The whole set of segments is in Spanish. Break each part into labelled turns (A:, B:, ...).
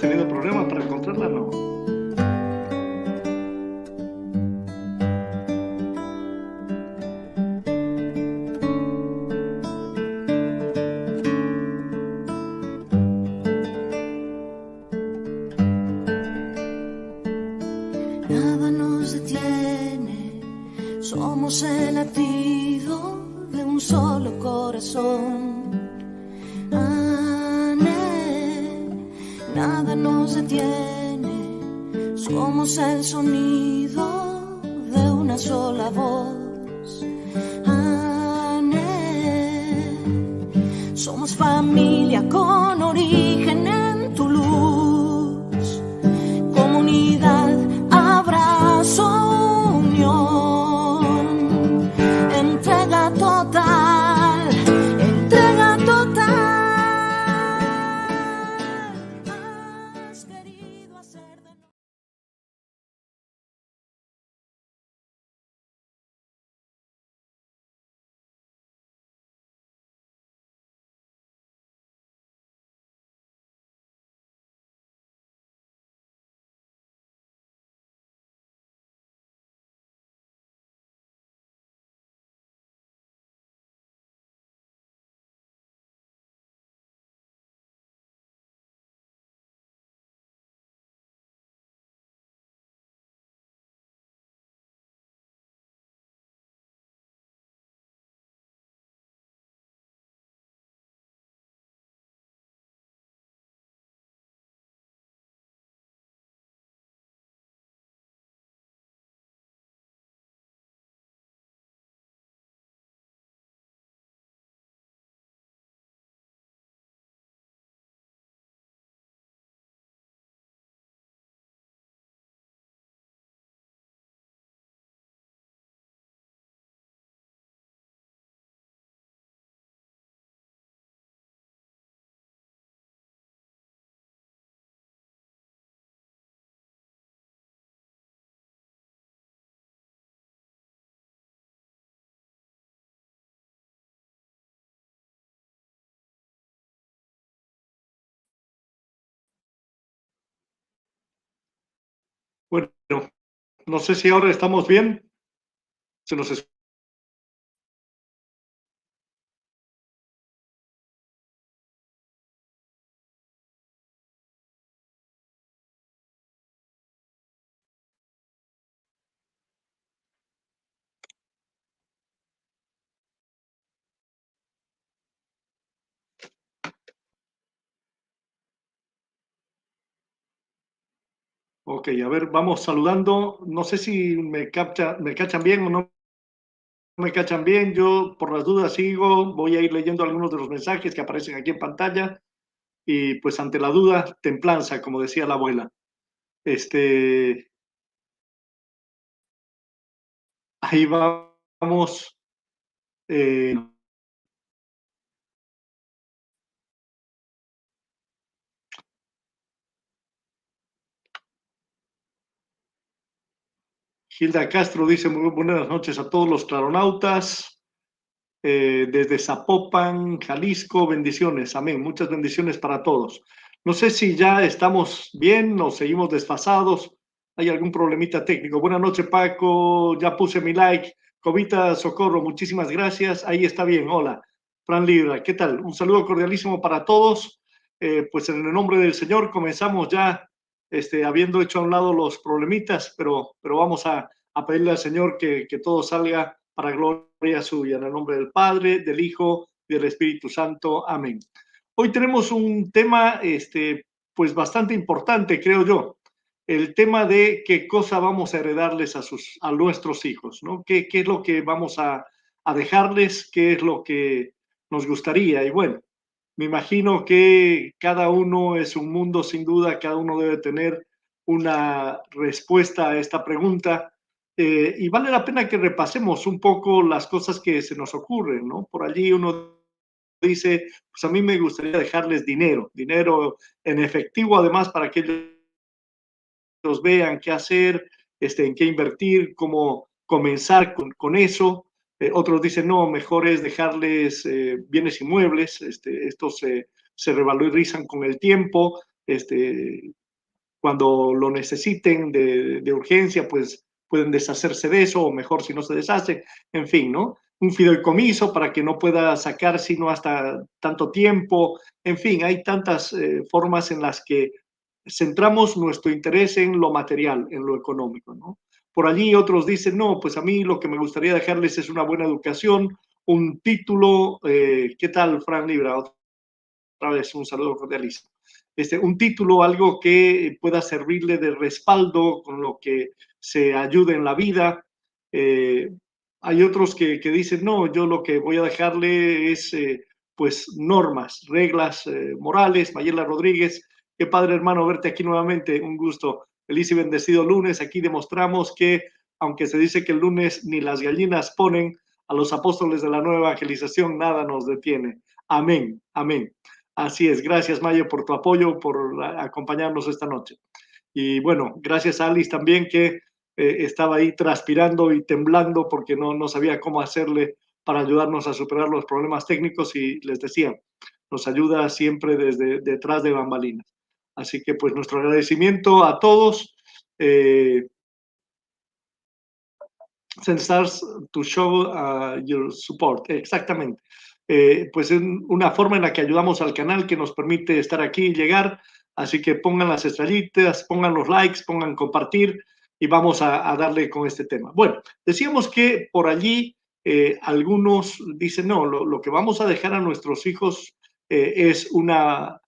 A: tenido problemas para encontrarla, ¿no?
B: Nada nos detiene, somos el latido de un solo corazón. Nada nos detiene, somos el sonido de una sola voz. Somos familia con origen en tu luz, comunidad, abrazo, unión, entrega total, entrega total. Has querido hacer de
A: Bueno, no sé si ahora estamos bien. Se nos escucha. Ok, a ver, vamos saludando. No sé si me cachan bien o no me cachan bien. Yo, por las dudas, sigo. Voy a ir leyendo algunos de los mensajes que aparecen aquí en pantalla. Y pues, ante la duda, templanza, como decía la abuela. Este, ahí vamos. Eh, Gilda Castro dice: muy buenas noches a todos los claronautas. Desde Zapopan, Jalisco, bendiciones, amén, muchas bendiciones para todos. No sé si ya estamos bien o seguimos desfasados, hay algún problemita técnico. Buenas noches, Paco, ya puse mi like. Covita Socorro, muchísimas gracias, ahí está bien, hola. Fran Libra, ¿qué tal? Un saludo cordialísimo para todos. Pues en el nombre del Señor comenzamos ya, habiendo hecho a un lado los problemitas, pero vamos a pedirle al Señor que todo salga para gloria suya, en el nombre del Padre, del Hijo y del Espíritu Santo. Amén. Hoy tenemos un tema, pues bastante importante, creo yo. El tema de qué cosa vamos a heredarles a nuestros hijos, ¿no? ¿Qué es lo que vamos a dejarles? ¿Qué es lo que nos gustaría? Y bueno, me imagino que cada uno es un mundo, sin duda, cada uno debe tener una respuesta a esta pregunta. Y vale la pena que repasemos un poco las cosas que se nos ocurren, ¿no? Por allí uno dice, pues a mí me gustaría dejarles dinero, dinero en efectivo, además, para que ellos vean qué hacer, en qué invertir, cómo comenzar con eso. Otros dicen, no, mejor es dejarles bienes inmuebles, estos se revalorizan con el tiempo, cuando lo necesiten de urgencia, pues pueden deshacerse de eso, o mejor si no se deshace, en fin, ¿no? Un fideicomiso para que no pueda sacar sino hasta tanto tiempo, en fin, hay tantas formas en las que centramos nuestro interés en lo material, en lo económico, ¿no? Por allí otros dicen, no, pues a mí lo que me gustaría dejarles es una buena educación, un título, ¿qué tal, Fran Libra? Otra vez un saludo cordialísimo. Un título, algo que pueda servirle de respaldo, con lo que se ayude en la vida. Eh, Hay otros que dicen, no, yo lo que voy a dejarle es pues normas, reglas morales. Mayela Rodríguez, qué padre hermano verte aquí nuevamente, un gusto. Feliz y bendecido lunes. Aquí demostramos que, aunque se dice que el lunes ni las gallinas ponen, a los apóstoles de la nueva evangelización nada nos detiene. Amén, amén. Así es, gracias Mayo por tu apoyo, por acompañarnos esta noche. Y bueno, gracias a Alice también que estaba ahí transpirando y temblando porque no sabía cómo hacerle para ayudarnos a superar los problemas técnicos y les decía, nos ayuda siempre desde detrás de bambalinas. Así que pues nuestro agradecimiento a todos. Send stars to show your support. Exactamente. Pues es una forma en la que ayudamos al canal que nos permite estar aquí y llegar. Así que pongan las estrellitas, pongan los likes, pongan compartir y vamos a darle con este tema. Bueno, decíamos que por allí algunos dicen, no, lo que vamos a dejar a nuestros hijos es una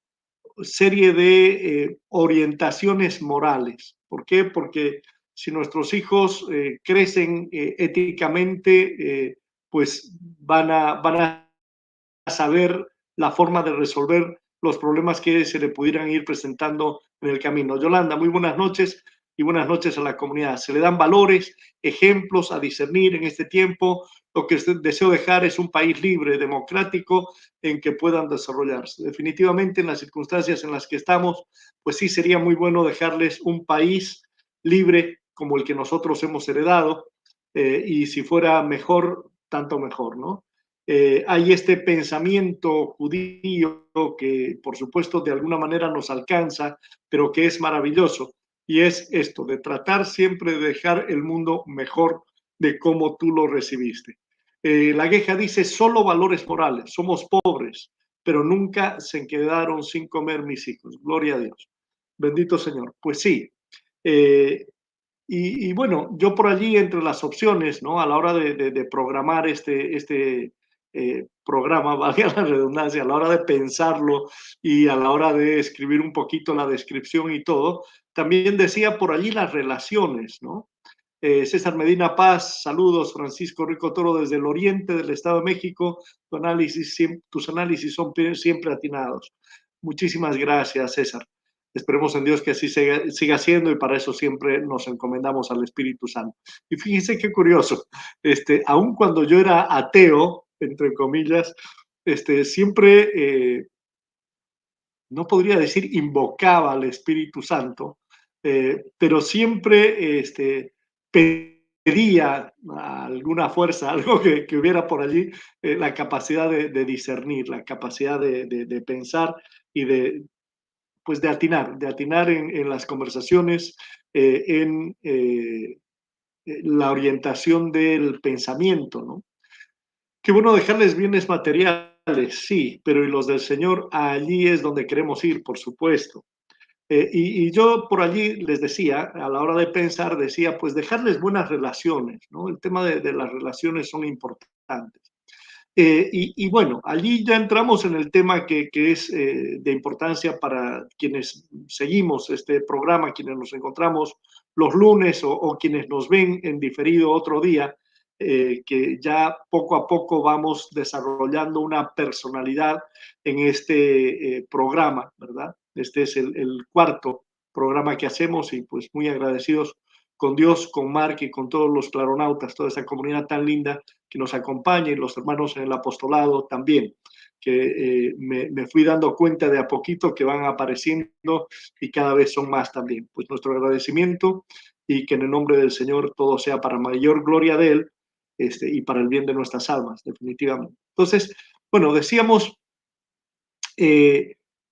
A: serie de orientaciones morales. ¿Por qué? Porque si nuestros hijos crecen éticamente, pues van a saber la forma de resolver los problemas que se le pudieran ir presentando en el camino. Yolanda, muy buenas noches y buenas noches a la comunidad. Se le dan valores, ejemplos a discernir en este tiempo. Lo que deseo dejar es un país libre, democrático, en que puedan desarrollarse. Definitivamente, en las circunstancias en las que estamos, pues sí sería muy bueno dejarles un país libre como el que nosotros hemos heredado, y si fuera mejor, tanto mejor, ¿no? Hay este pensamiento judío que, por supuesto, de alguna manera nos alcanza, pero que es maravilloso, y es esto, de tratar siempre de dejar el mundo mejor de cómo tú lo recibiste. La queja dice, solo valores morales, somos pobres, pero nunca se quedaron sin comer mis hijos. Gloria a Dios. Bendito Señor. Pues sí. Y bueno, yo por allí entre las opciones, ¿no? A la hora de programar este programa, valga la redundancia, a la hora de pensarlo y a la hora de escribir un poquito la descripción y todo, también decía por allí las relaciones, ¿no? César Medina Paz, saludos. Francisco Rico Toro desde el oriente del Estado de México, tus análisis son siempre atinados. Muchísimas gracias, César. Esperemos en Dios que así siga siendo y para eso siempre nos encomendamos al Espíritu Santo. Y fíjense qué curioso, aun cuando yo era ateo, entre comillas, siempre, no podría decir invocaba al Espíritu Santo, pero siempre pedía a alguna fuerza, algo que hubiera por allí, la capacidad de discernir, la capacidad de pensar y pues de atinar en las conversaciones, la orientación del pensamiento, ¿no? Qué bueno dejarles bienes materiales, sí, pero ¿y los del Señor? Allí es donde queremos ir, por supuesto. Y yo por allí les decía, a la hora de pensar, decía, pues dejarles buenas relaciones, ¿no? El tema de las relaciones son importantes. Y bueno, allí ya entramos en el tema que es de importancia para quienes seguimos este programa, quienes nos encontramos los lunes o quienes nos ven en diferido otro día, que ya poco a poco vamos desarrollando una personalidad en este programa, ¿verdad? Este es el cuarto programa que hacemos y pues muy agradecidos con Dios, con Mark y con todos los claronautas, toda esa comunidad tan linda que nos acompaña y los hermanos en el apostolado también, que me fui dando cuenta de a poquito que van apareciendo y cada vez son más también. Pues nuestro agradecimiento y que en el nombre del Señor todo sea para mayor gloria de Él, y para el bien de nuestras almas, definitivamente. Entonces, bueno, decíamos,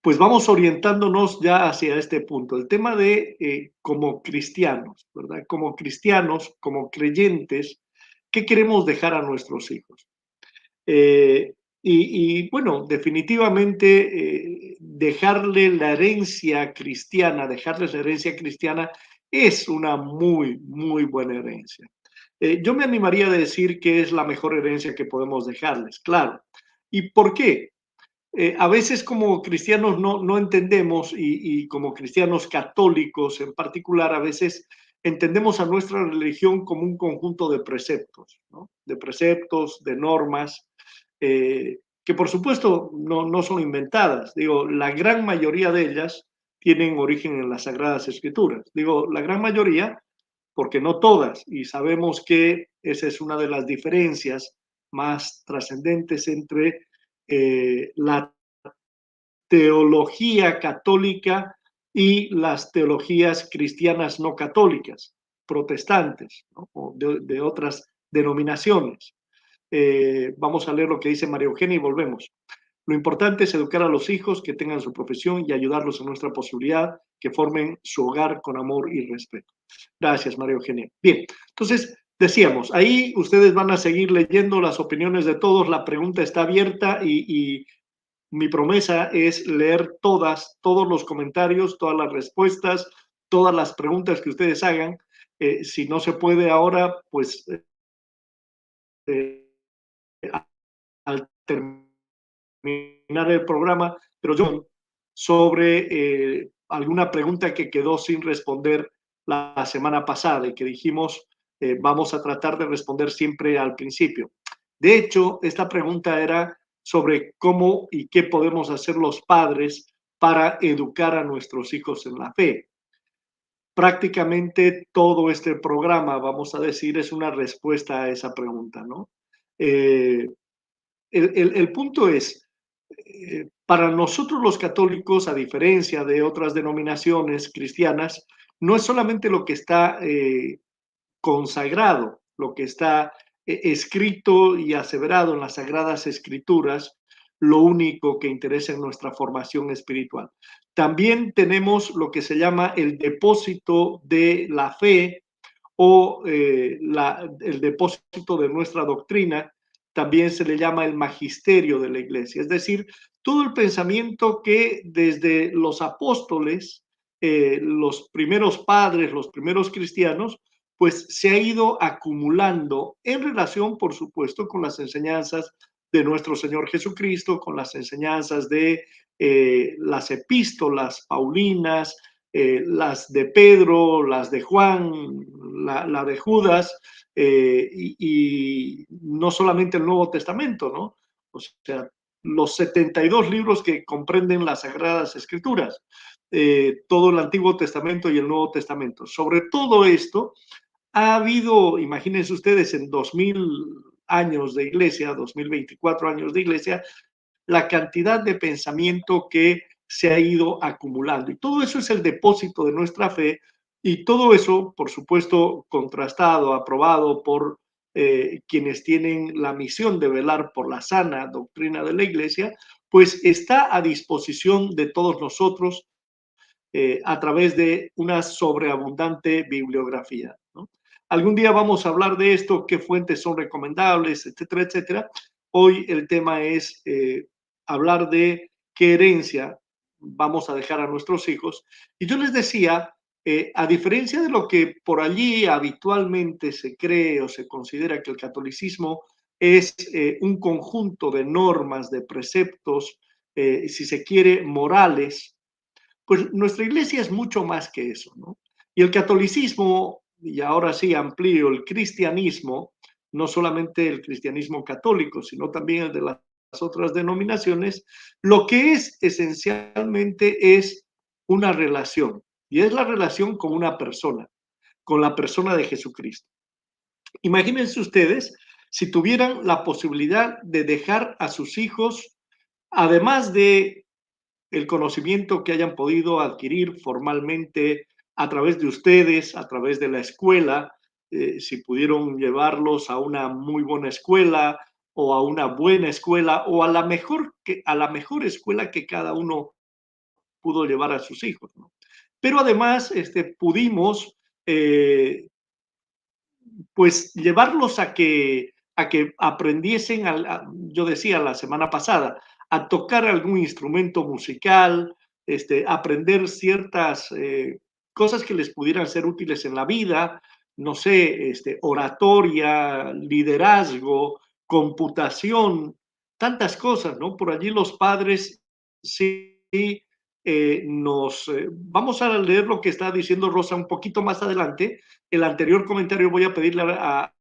A: pues vamos orientándonos ya hacia este punto. El tema de como cristianos, ¿verdad? Como cristianos, como creyentes, ¿qué queremos dejar a nuestros hijos? Eh, bueno, definitivamente dejarle la herencia cristiana, dejarles la herencia cristiana es una muy, muy buena herencia. Yo me animaría a decir que es la mejor herencia que podemos dejarles, claro. ¿Y por qué? A veces como cristianos no entendemos y como cristianos católicos en particular, a veces entendemos a nuestra religión como un conjunto de preceptos, ¿no? De preceptos, de normas, que por supuesto no son inventadas. Digo, la gran mayoría de ellas tienen origen en las Sagradas Escrituras. Digo, la gran mayoría, porque no todas, y sabemos que esa es una de las diferencias más trascendentes entre la teología católica y las teologías cristianas no católicas, protestantes, ¿no? O de otras denominaciones. Vamos a leer lo que dice María Eugenia y volvemos. Lo importante es educar a los hijos, que tengan su profesión y ayudarlos en nuestra posibilidad, que formen su hogar con amor y respeto. Gracias, María Eugenia. Bien, entonces decíamos, ahí ustedes van a seguir leyendo las opiniones de todos, la pregunta está abierta y mi promesa es leer todos los comentarios, todas las respuestas, todas las preguntas que ustedes hagan. Si no se puede ahora, pues eh, al terminar el programa, pero yo sobre alguna pregunta que quedó sin responder la semana pasada y que dijimos vamos a tratar de responder siempre al principio. De hecho, esta pregunta era sobre cómo y qué podemos hacer los padres para educar a nuestros hijos en la fe. Prácticamente todo este programa, vamos a decir, es una respuesta a esa pregunta, ¿no? Eh, el punto es, para nosotros los católicos, a diferencia de otras denominaciones cristianas, no es solamente lo que está consagrado, lo que está escrito y aseverado en las Sagradas Escrituras, lo único que interesa en nuestra formación espiritual. También tenemos lo que se llama el depósito de la fe o el depósito de nuestra doctrina, también se le llama el magisterio de la iglesia, es decir, todo el pensamiento que desde los apóstoles, los primeros padres, los primeros cristianos, pues se ha ido acumulando en relación, por supuesto, con las enseñanzas de nuestro Señor Jesucristo, con las enseñanzas de las epístolas paulinas, las de Pedro, las de Juan, la de Judas, y no solamente el Nuevo Testamento, ¿no? O sea, los 72 libros que comprenden las Sagradas Escrituras, todo el Antiguo Testamento y el Nuevo Testamento. Sobre todo esto, ha habido, imagínense ustedes, en 2000 años de iglesia, 2024 años de iglesia, la cantidad de pensamiento que se ha ido acumulando. Y todo eso es el depósito de nuestra fe y todo eso, por supuesto, contrastado, aprobado por quienes tienen la misión de velar por la sana doctrina de la iglesia, pues está a disposición de todos nosotros a través de una sobreabundante bibliografía, ¿no? Algún día vamos a hablar de esto, qué fuentes son recomendables, etcétera, etcétera. Hoy el tema es hablar de qué herencia vamos a dejar a nuestros hijos. Y yo les decía, a diferencia de lo que por allí habitualmente se cree o se considera que el catolicismo es un conjunto de normas, de preceptos, si se quiere, morales, pues nuestra iglesia es mucho más que eso, ¿no? Y el catolicismo, y ahora sí amplío, el cristianismo, no solamente el cristianismo católico, sino también el de las otras denominaciones, lo que es esencialmente es una relación, y es la relación con una persona, con la persona de Jesucristo. Imagínense ustedes si tuvieran la posibilidad de dejar a sus hijos, además de el conocimiento que hayan podido adquirir formalmente a través de ustedes, a través de la escuela, si pudieron llevarlos a una muy buena escuela o a una buena escuela o a la mejor escuela que cada uno pudo llevar a sus hijos, ¿no? Pero además pudimos pues llevarlos a que aprendiesen, yo decía la semana pasada, a tocar algún instrumento musical, aprender ciertas cosas que les pudieran ser útiles en la vida, no sé, oratoria, liderazgo, computación, tantas cosas, ¿no? Por allí los padres sí vamos a leer lo que está diciendo Rosa un poquito más adelante. El anterior comentario voy a pedirle a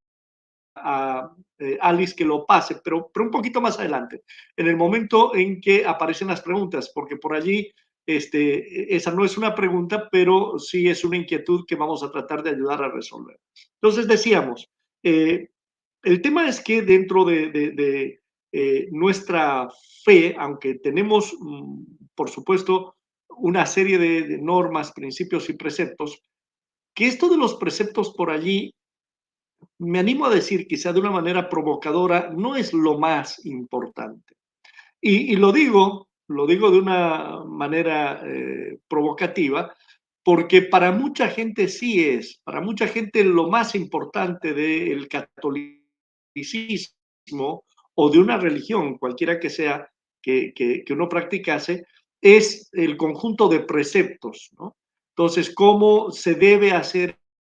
A: Alice que lo pase, pero un poquito más adelante, en el momento en que aparecen las preguntas, porque por allí esa no es una pregunta, pero sí es una inquietud que vamos a tratar de ayudar a resolver. Entonces decíamos, el tema es que dentro de nuestra fe, aunque tenemos, por supuesto, una serie de normas, principios y preceptos, que esto de los preceptos por allí, me animo a decir, quizá de una manera provocadora, no es lo más importante. Y lo digo de una manera provocativa, porque para mucha gente sí es, para mucha gente lo más importante del catolicismo o de una religión, cualquiera que sea que uno practicase, es el conjunto de preceptos, ¿no? Entonces, ¿cómo se debe hacer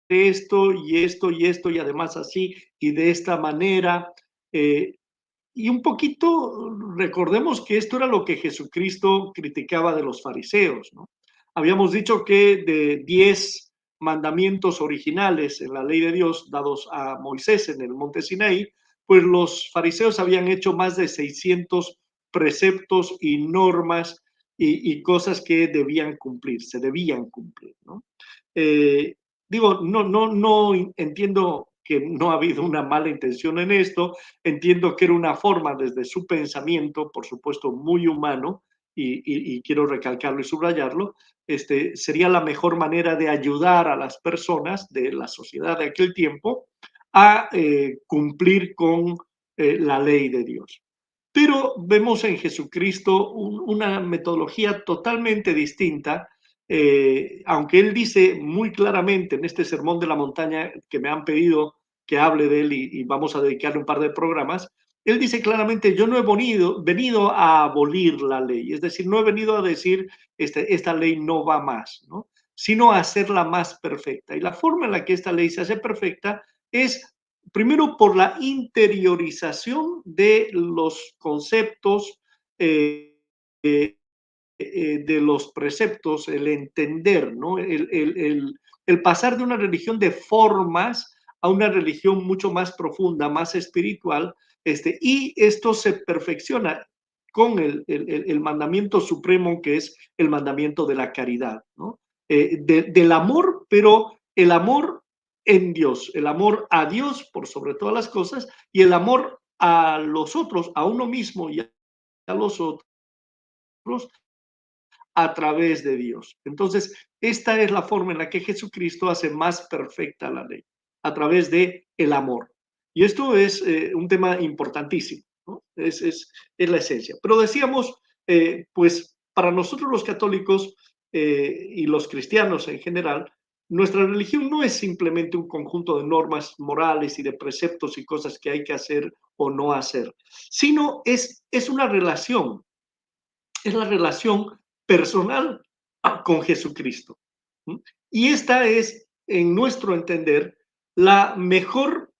A: esto y esto y esto y además así y de esta manera? Y un poquito recordemos que esto era lo que Jesucristo criticaba de los fariseos, ¿no? Habíamos dicho que de 10 mandamientos originales en la ley de Dios dados a Moisés en el monte Sinaí, pues los fariseos habían hecho más de 600 preceptos y normas y cosas que debían cumplir, se debían cumplir, ¿no? Digo, no entiendo que no ha habido una mala intención en esto, entiendo que era una forma desde su pensamiento, por supuesto muy humano, y quiero recalcarlo y subrayarlo, sería la mejor manera de ayudar a las personas de la sociedad de aquel tiempo a cumplir con la ley de Dios. Pero vemos en Jesucristo una metodología totalmente distinta, aunque él dice muy claramente en este sermón de la montaña que me han pedido que hable de él y vamos a dedicarle un par de programas, él dice claramente, yo no he venido a abolir la ley, es decir, no he venido a decir esta ley no va más, ¿no? Sino a hacerla más perfecta. Y la forma en la que esta ley se hace perfecta es primero por la interiorización de los conceptos, de los preceptos, el entender, ¿no? El pasar de una religión de formas a una religión mucho más profunda, más espiritual, y esto se perfecciona con el mandamiento supremo que es el mandamiento de la caridad, ¿no? Del amor, pero el amor en Dios, el amor a Dios por sobre todas las cosas y el amor a los otros, a uno mismo y a los otros a través de Dios. Entonces, esta es la forma en la que Jesucristo hace más perfecta la ley, a través de el amor. Y esto es un tema importantísimo, ¿no? Es la esencia. Pero decíamos, pues para nosotros los católicos y los cristianos en general, nuestra religión no es simplemente un conjunto de normas morales y de preceptos y cosas que hay que hacer o no hacer, sino es una relación, es la relación personal con Jesucristo. Y esta es, en nuestro entender, la mejor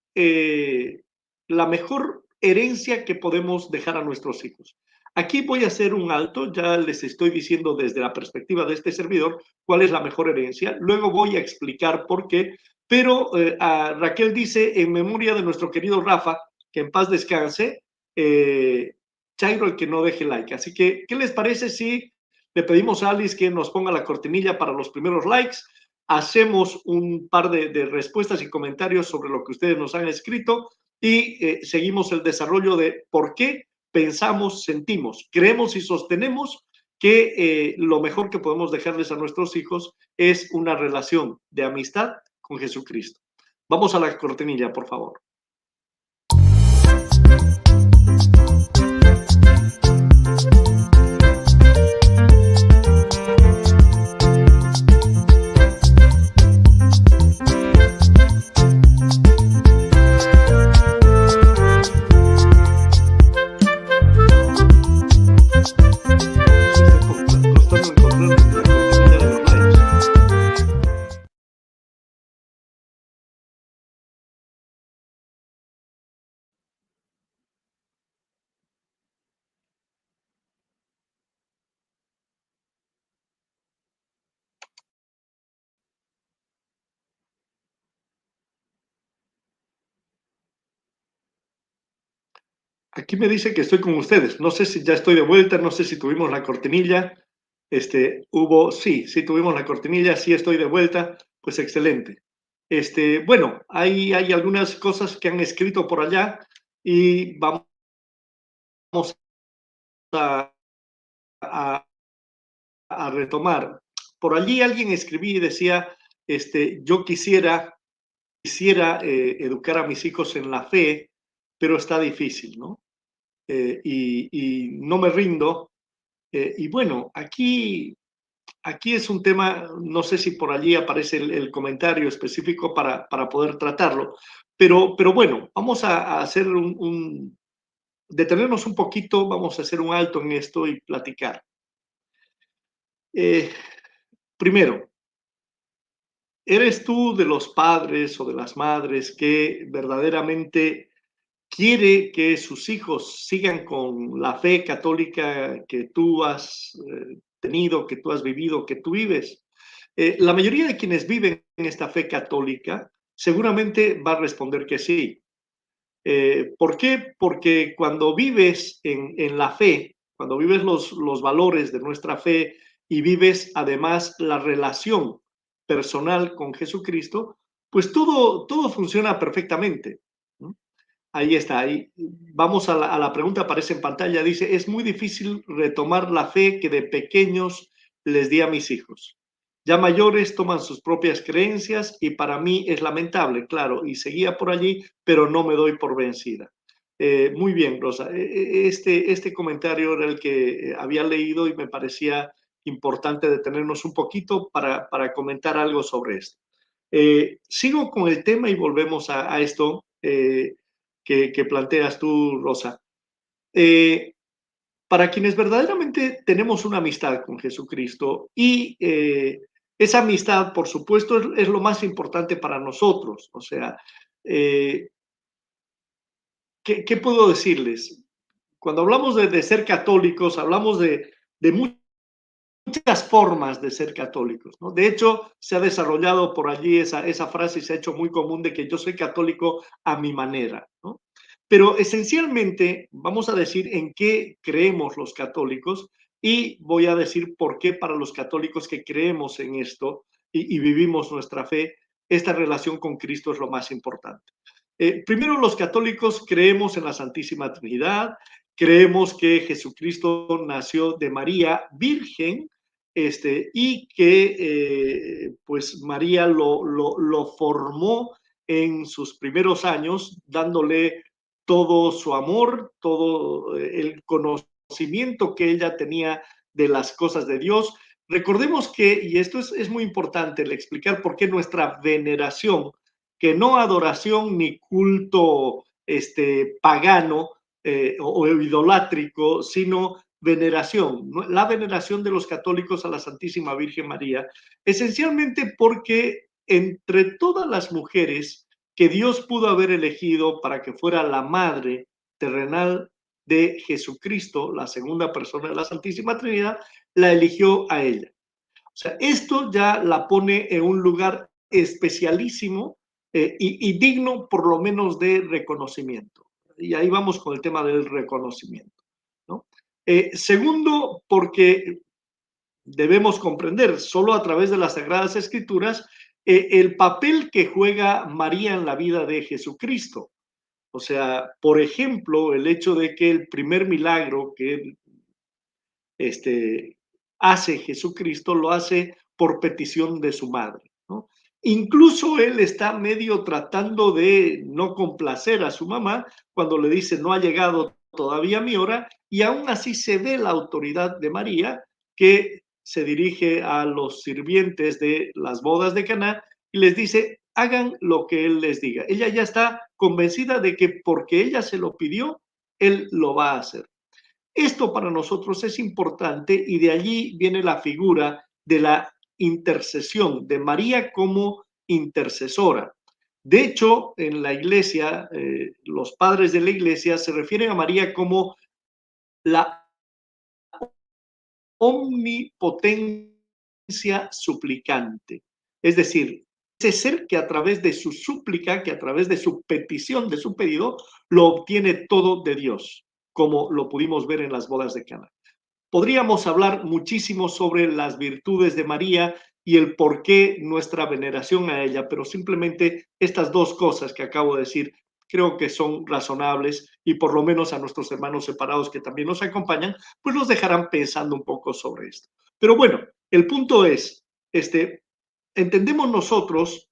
A: herencia que podemos dejar a nuestros hijos. Aquí voy a hacer un alto, ya les estoy diciendo desde la perspectiva de este servidor cuál es la mejor herencia, luego voy a explicar por qué, pero Raquel dice, en memoria de nuestro querido Rafa, que en paz descanse, Chairo el que no deje like. Así que, ¿qué les parece si le pedimos a Alice que nos ponga la cortinilla para los primeros likes? Hacemos un par de respuestas y comentarios sobre lo que ustedes nos han escrito y seguimos el desarrollo de por qué pensamos, sentimos, creemos y sostenemos que lo mejor que podemos dejarles a nuestros hijos es una relación de amistad con Jesucristo. Vamos a la cortinilla, por favor. Aquí me dice que estoy con ustedes. No sé si ya estoy de vuelta, no sé si tuvimos la cortinilla. Sí tuvimos la cortinilla, sí estoy de vuelta. Pues excelente. Bueno, hay algunas cosas que han escrito por allá y vamos a, a, a retomar. Por allí alguien escribía y decía, yo quisiera educar a mis hijos en la fe, pero está difícil, ¿no? Y no me rindo. Y bueno, aquí es un tema, no sé si por allí aparece el comentario específico para poder tratarlo, pero bueno, vamos a hacer detenernos un poquito, vamos a hacer un alto en esto y platicar. Eh, Primero, ¿eres tú de los padres o de las madres que verdaderamente quiere que sus hijos sigan con la fe católica que tú has tenido, que tú has vivido, que tú vives? La mayoría de quienes viven en esta fe católica seguramente va a responder que sí. ¿Por qué? Porque cuando vives en la fe, cuando vives los valores de nuestra fe y vives además la relación personal con Jesucristo, pues todo funciona perfectamente. ¿No? Ahí está, ahí. Vamos a la pregunta, aparece en pantalla, dice, es muy difícil retomar la fe que de pequeños les di a mis hijos. Ya mayores toman sus propias creencias y para mí es lamentable, claro, y seguía por allí, pero no me doy por vencida. Muy bien, Rosa. Este comentario era el que había leído y me parecía importante detenernos un poquito para comentar algo sobre esto. Sigo con el tema y volvemos a esto. Que planteas tú, Rosa. Eh, para quienes verdaderamente tenemos una amistad con Jesucristo y esa amistad, por supuesto, es lo más importante para nosotros. O sea, eh, ¿qué puedo decirles? Cuando hablamos de ser católicos, hablamos de muchas formas de ser católicos, ¿no? De hecho, se ha desarrollado por allí esa frase y se ha hecho muy común de que yo soy católico a mi manera, ¿no? Pero esencialmente vamos a decir en qué creemos los católicos y voy a decir por qué para los católicos que creemos en esto y vivimos nuestra fe, esta relación con Cristo es lo más importante. Primero, los católicos creemos en la Santísima Trinidad, creemos que Jesucristo nació de María Virgen, y que pues María lo formó en sus primeros años, dándole todo su amor, todo el conocimiento que ella tenía de las cosas de Dios. Recordemos que, y esto es muy importante, el explicar por qué nuestra veneración, que no adoración ni culto pagano o idolátrico, sino veneración, la veneración de los católicos a la Santísima Virgen María, esencialmente porque entre todas las mujeres que Dios pudo haber elegido para que fuera la madre terrenal de Jesucristo, la segunda persona de la Santísima Trinidad, la eligió a ella. O sea, esto ya la pone en un lugar especialísimo y digno por lo menos de reconocimiento. Y ahí vamos con el tema del reconocimiento, ¿no? Segundo, porque debemos comprender solo a través de las Sagradas Escrituras el papel que juega María en la vida de Jesucristo. O sea, por ejemplo, el hecho de que el primer milagro que hace Jesucristo lo hace por petición de su madre, ¿no? Incluso él está medio tratando de no complacer a su mamá cuando le dice no ha llegado todavía mi hora y aún así se ve la autoridad de María que se dirige a los sirvientes de las bodas de Caná y les dice hagan lo que él les diga. Ella ya está convencida de que porque ella se lo pidió, él lo va a hacer. Esto para nosotros es importante y de allí viene la figura de la intercesión, de María como intercesora. De hecho, en la iglesia, los padres de la iglesia se refieren a María como la omnipotencia suplicante. Es decir, ese ser que a través de su súplica, que a través de su petición, de su pedido, lo obtiene todo de Dios. como lo pudimos ver en las bodas de Cana. Podríamos hablar muchísimo sobre las virtudes de María y el por qué nuestra veneración a ella, pero simplemente estas dos cosas que acabo de decir creo que son razonables y por lo menos a nuestros hermanos separados que también nos acompañan, pues los dejarán pensando un poco sobre esto. Pero bueno, el punto es, entendemos nosotros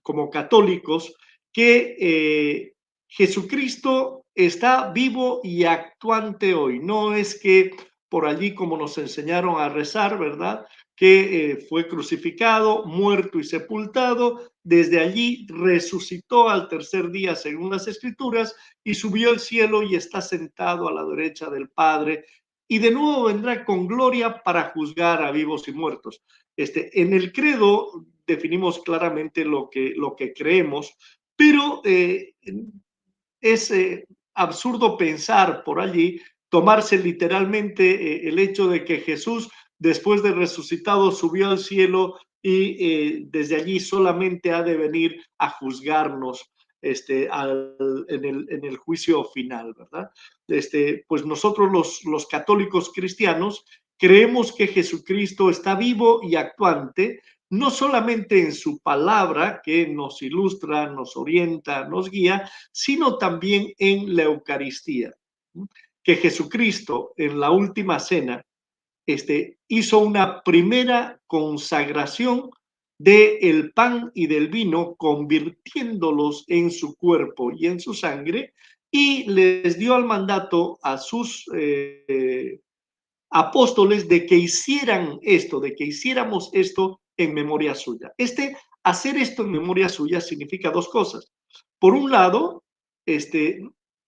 A: como católicos que Jesucristo está vivo y actuante hoy. No es que por allí como nos enseñaron a rezar, ¿verdad? Que fue crucificado, muerto y sepultado, desde allí resucitó al tercer día según las Escrituras y subió al cielo y está sentado a la derecha del Padre y de nuevo vendrá con gloria para juzgar a vivos y muertos. En el credo definimos claramente lo que creemos, pero es absurdo pensar por allí, tomarse literalmente el hecho de que Jesús, después de resucitado, subió al cielo y desde allí solamente ha de venir a juzgarnos en el juicio final, ¿verdad? Pues nosotros los católicos cristianos creemos que Jesucristo está vivo y actuante, no solamente en su palabra que nos ilustra, nos orienta, nos guía, sino también en la Eucaristía. Que Jesucristo en la última cena hizo una primera consagración del pan y del vino, convirtiéndolos en su cuerpo y en su sangre, y les dio el mandato a sus apóstoles de que hicieran esto, de que hiciéramos esto en memoria suya. Hacer esto en memoria suya significa dos cosas. Por un lado,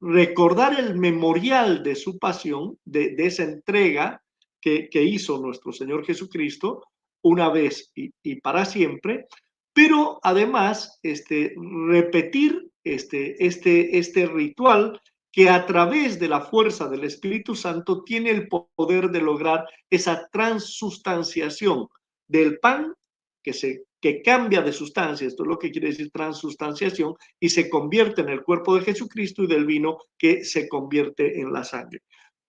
A: recordar el memorial de su pasión, de esa entrega que hizo nuestro Señor Jesucristo una vez y para siempre, pero además repetir este ritual que a través de la fuerza del Espíritu Santo tiene el poder de lograr esa transustanciación del pan que cambia de sustancia, esto es lo que quiere decir transustanciación, y se convierte en el cuerpo de Jesucristo, y del vino que se convierte en la sangre.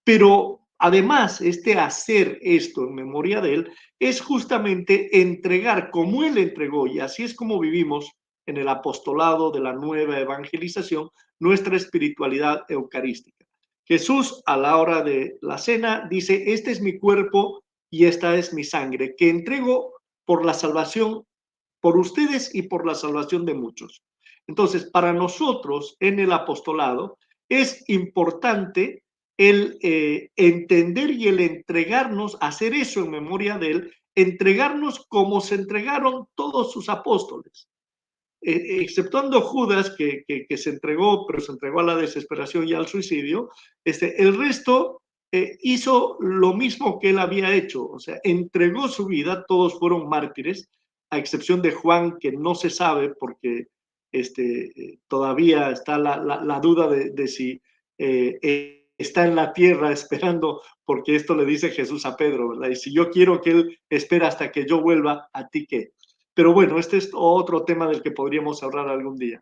A: Pero además, hacer esto en memoria de él es justamente entregar como él entregó, y así es como vivimos en el apostolado de la nueva evangelización, nuestra espiritualidad eucarística. Jesús, a la hora de la cena, dice: este es mi cuerpo y esta es mi sangre, que entrego por la salvación, por ustedes y por la salvación de muchos. Entonces, para nosotros en el apostolado es importante el entender y el entregarnos, hacer eso en memoria de él, entregarnos como se entregaron todos sus apóstoles. Exceptuando Judas, que se entregó, pero se entregó a la desesperación y al suicidio, el resto hizo lo mismo que él había hecho, o sea, entregó su vida, todos fueron mártires, a excepción de Juan, que no se sabe porque todavía está la duda de si está en la tierra esperando, porque esto le dice Jesús a Pedro, ¿verdad? Y si yo quiero que él espera hasta que yo vuelva, ¿a ti qué? Pero bueno, este es otro tema del que podríamos hablar algún día.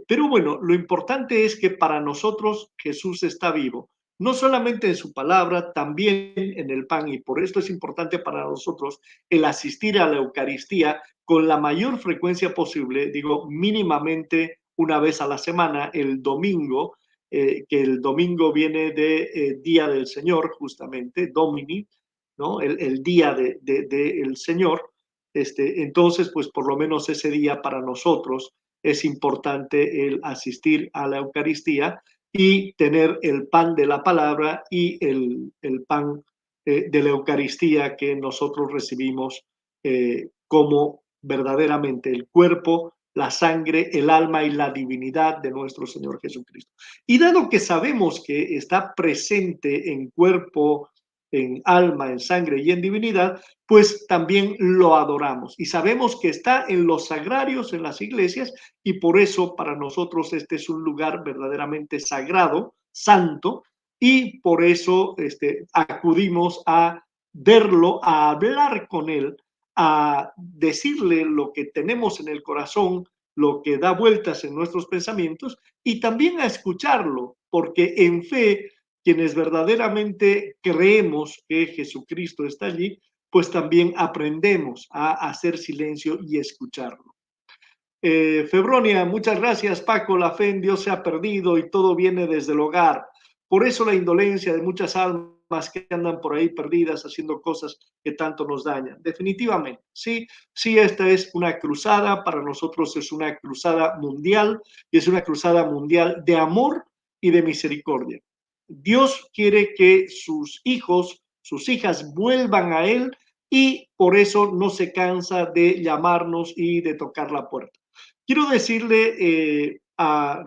A: Pero bueno, lo importante es que para nosotros Jesús está vivo, no solamente en su palabra, también en el pan, y por esto es importante para nosotros el asistir a la Eucaristía con la mayor frecuencia posible, digo mínimamente una vez a la semana, el domingo, que el domingo viene de Día del Señor, justamente, Domini, ¿no? El día del Señor. Entonces, pues por lo menos ese día para nosotros es importante el asistir a la Eucaristía y tener el pan de la palabra y el pan de la Eucaristía que nosotros recibimos como verdaderamente el cuerpo, la sangre, el alma y la divinidad de nuestro Señor Jesucristo. Y dado que sabemos que está presente en cuerpo, en alma, en sangre y en divinidad, pues también lo adoramos. Y sabemos que está en los sagrarios, en las iglesias, y por eso para nosotros este es un lugar verdaderamente sagrado, santo, y por eso acudimos a verlo, a hablar con él, a decirle lo que tenemos en el corazón, lo que da vueltas en nuestros pensamientos, y también a escucharlo, porque en fe, quienes verdaderamente creemos que Jesucristo está allí, pues también aprendemos a hacer silencio y escucharlo. Febronia, muchas gracias, Paco. La fe en Dios se ha perdido y todo viene desde el hogar. Por eso la indolencia de muchas almas que andan por ahí perdidas haciendo cosas que tanto nos dañan. Definitivamente, sí, sí, esta es una cruzada, para nosotros es una cruzada mundial y es una cruzada mundial de amor y de misericordia. Dios quiere que sus hijos, sus hijas vuelvan a Él y por eso no se cansa de llamarnos y de tocar la puerta. Quiero decirle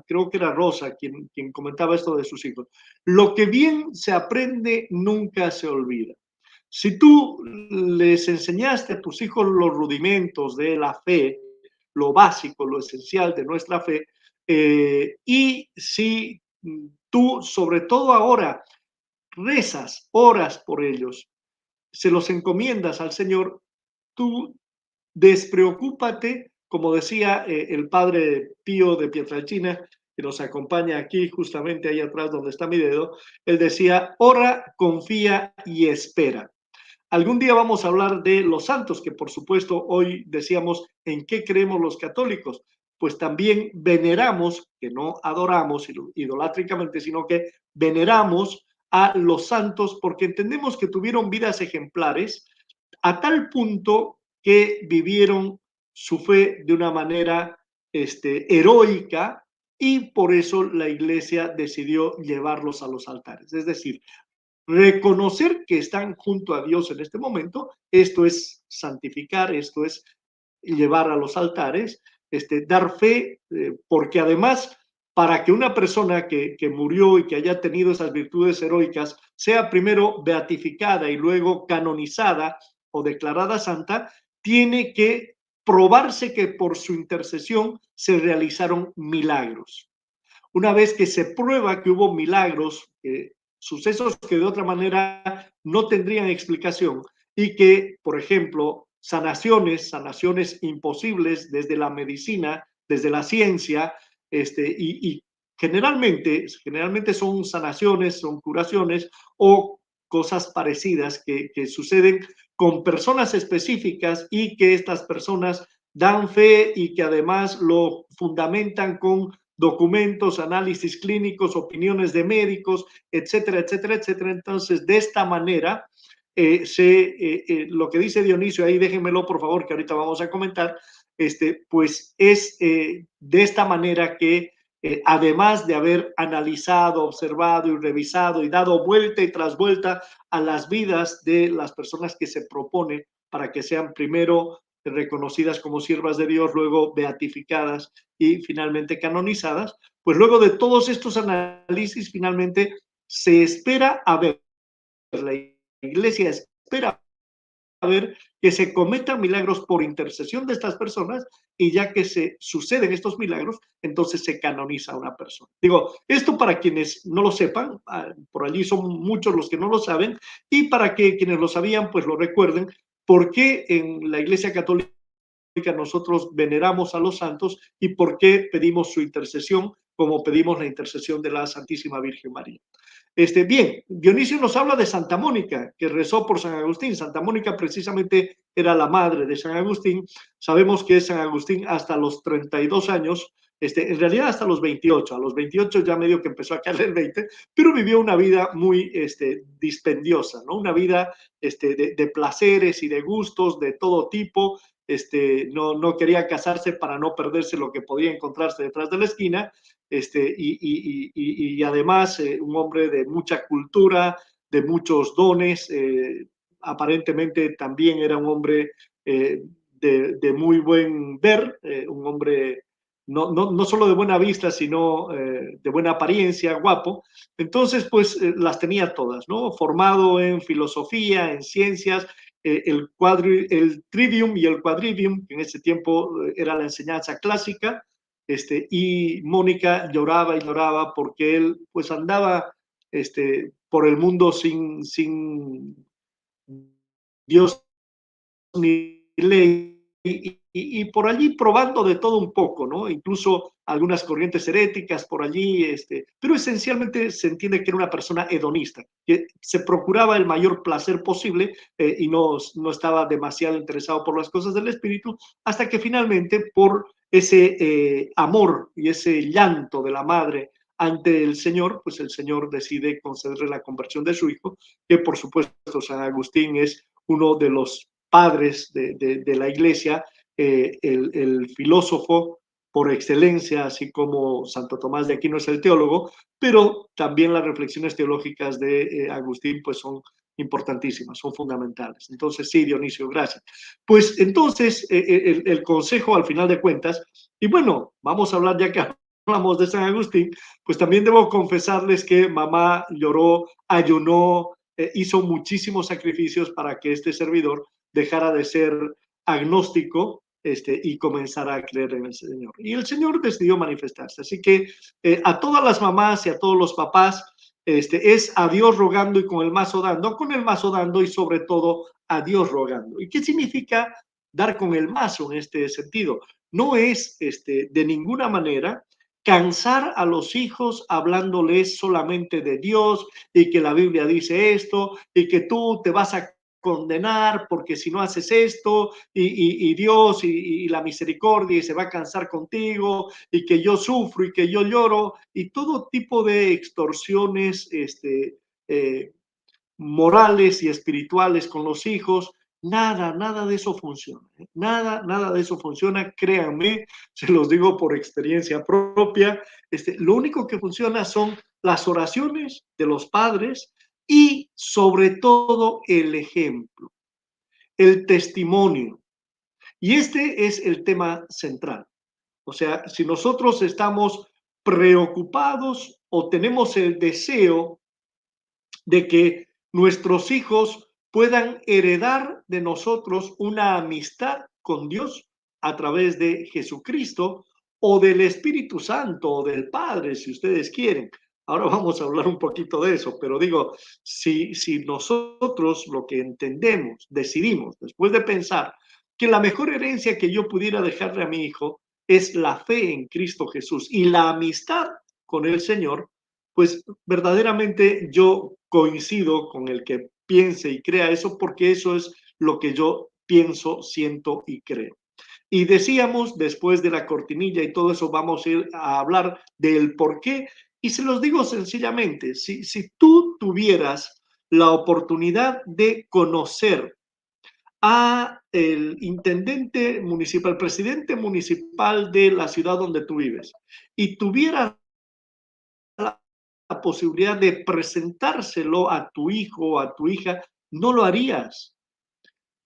A: creo que era Rosa quien comentaba esto de sus hijos, lo que bien se aprende nunca se olvida. Si tú les enseñaste a tus hijos los rudimentos de la fe, lo básico, lo esencial de nuestra fe, y si tú, sobre todo ahora, rezas, oras por ellos, se los encomiendas al Señor, tú despreocúpate, como decía el padre Pío de Pietrelcina, que nos acompaña aquí, justamente ahí atrás donde está mi dedo, él decía, ora, confía y espera. Algún día vamos a hablar de los santos, que por supuesto hoy decíamos en qué creemos los católicos, pues también veneramos, que no adoramos idolátricamente, sino que veneramos a los santos porque entendemos que tuvieron vidas ejemplares a tal punto que vivieron su fe de una manera heroica y por eso la iglesia decidió llevarlos a los altares. Es decir, reconocer que están junto a Dios en este momento, esto es santificar, esto es llevar a los altares, dar fe, porque además, para que una persona que murió y que haya tenido esas virtudes heroicas sea primero beatificada y luego canonizada o declarada santa, tiene que probarse que por su intercesión se realizaron milagros. Una vez que se prueba que hubo milagros, sucesos que de otra manera no tendrían explicación y que, por ejemplo, sanaciones imposibles desde la medicina, desde la ciencia, y generalmente son sanaciones, son curaciones o cosas parecidas que suceden con personas específicas y que estas personas dan fe y que además lo fundamentan con documentos, análisis clínicos, opiniones de médicos, etcétera, etcétera, etcétera. Entonces, de esta manera, lo que dice Dionisio, ahí déjenmelo por favor, que ahorita vamos a comentar, pues es de esta manera que además de haber analizado, observado y revisado y dado vuelta y tras vuelta a las vidas de las personas que se propone para que sean primero reconocidas como siervas de Dios, luego beatificadas y finalmente canonizadas, pues luego de todos estos análisis, finalmente se espera a ver, la iglesia espera a ver que se cometan milagros por intercesión de estas personas y ya que se suceden estos milagros, entonces se canoniza a una persona. Digo, esto para quienes no lo sepan, por allí son muchos los que no lo saben, y para que quienes lo sabían, pues lo recuerden, porque en la Iglesia Católica nosotros veneramos a los santos y por qué pedimos su intercesión como pedimos la intercesión de la Santísima Virgen María. Bien, Dionisio nos habla de Santa Mónica, que rezó por San Agustín. Santa Mónica precisamente era la madre de San Agustín. Sabemos que San Agustín hasta los 32 años, en realidad hasta los 28, a los 28 ya medio que empezó a caer el 20, pero vivió una vida muy dispendiosa, ¿no? Una vida de placeres y de gustos de todo tipo. No quería casarse para no perderse lo que podía encontrarse detrás de la esquina, y además un hombre de mucha cultura, de muchos dones, aparentemente también era un hombre de muy buen ver, un hombre no solo de buena vista, sino de buena apariencia, guapo. Entonces, pues las tenía todas, ¿no? Formado en filosofía, en ciencias, el trivium y el quadrivium, que en ese tiempo era la enseñanza clásica, y Mónica lloraba y lloraba porque él pues andaba por el mundo sin Dios ni ley, y por allí probando de todo un poco, ¿no? Incluso algunas corrientes heréticas por allí, pero esencialmente se entiende que era una persona hedonista, que se procuraba el mayor placer posible y no estaba demasiado interesado por las cosas del espíritu, hasta que finalmente por ese amor y ese llanto de la madre ante el Señor, pues el Señor decide concederle la conversión de su hijo, que por supuesto San Agustín es uno de los padres de la iglesia, el filósofo por excelencia, así como Santo Tomás de Aquino es el teólogo, pero también las reflexiones teológicas de Agustín pues son importantísimas, son fundamentales. Entonces, sí, Dionisio, gracias. Pues entonces, el consejo al final de cuentas, y bueno, vamos a hablar ya que hablamos de San Agustín, pues también debo confesarles que mamá lloró, ayunó, hizo muchísimos sacrificios para que este servidor dejara de ser agnóstico y comenzara a creer en el Señor. Y el Señor decidió manifestarse. Así que a todas las mamás y a todos los papás, es a Dios rogando y con el mazo dando y sobre todo a Dios rogando. ¿Y qué significa dar con el mazo en este sentido? No es de ninguna manera cansar a los hijos hablándoles solamente de Dios y que la Biblia dice esto y que tú te vas a condenar porque si no haces esto y Dios y la misericordia y se va a cansar contigo y que yo sufro y que yo lloro y todo tipo de extorsiones eh, morales y espirituales con los hijos. Nada de eso funciona. Nada de eso funciona. Créanme, se los digo por experiencia propia. Lo único que funciona son las oraciones de los padres y sobre todo el ejemplo, el testimonio. Y este es el tema central. O sea, si nosotros estamos preocupados o tenemos el deseo de que nuestros hijos puedan heredar de nosotros una amistad con Dios a través de Jesucristo o del Espíritu Santo o del Padre, si ustedes quieren. Ahora vamos a hablar un poquito de eso, pero digo, si nosotros lo que entendemos, decidimos, después de pensar que la mejor herencia que yo pudiera dejarle a mi hijo es la fe en Cristo Jesús y la amistad con el Señor, pues verdaderamente yo coincido con el que piense y crea eso porque eso es lo que yo pienso, siento y creo. Y decíamos, después de la cortinilla y todo eso, vamos a ir a hablar del por qué. Y se los digo sencillamente, si tú tuvieras la oportunidad de conocer a el intendente municipal, el presidente municipal de la ciudad donde tú vives, y tuvieras la posibilidad de presentárselo a tu hijo o a tu hija, no lo harías.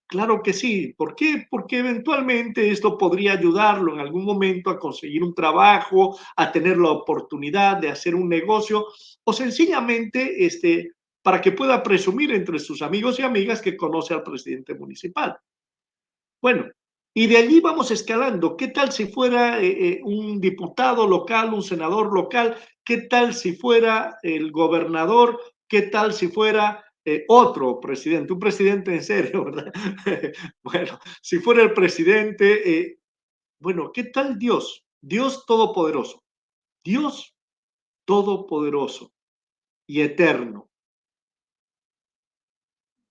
A: Claro que sí. ¿Por qué? Porque eventualmente esto podría ayudarlo en algún momento a conseguir un trabajo, a tener la oportunidad de hacer un negocio o sencillamente para que pueda presumir entre sus amigos y amigas que conoce al presidente municipal. Bueno, y de allí vamos escalando. ¿Qué tal si fuera un diputado local, un senador local? ¿Qué tal si fuera el gobernador? ¿Qué tal si fuera otro presidente? Un presidente en serio, ¿verdad? Bueno, si fuera el presidente, bueno, ¿qué tal Dios? Dios todopoderoso. Dios todopoderoso y eterno.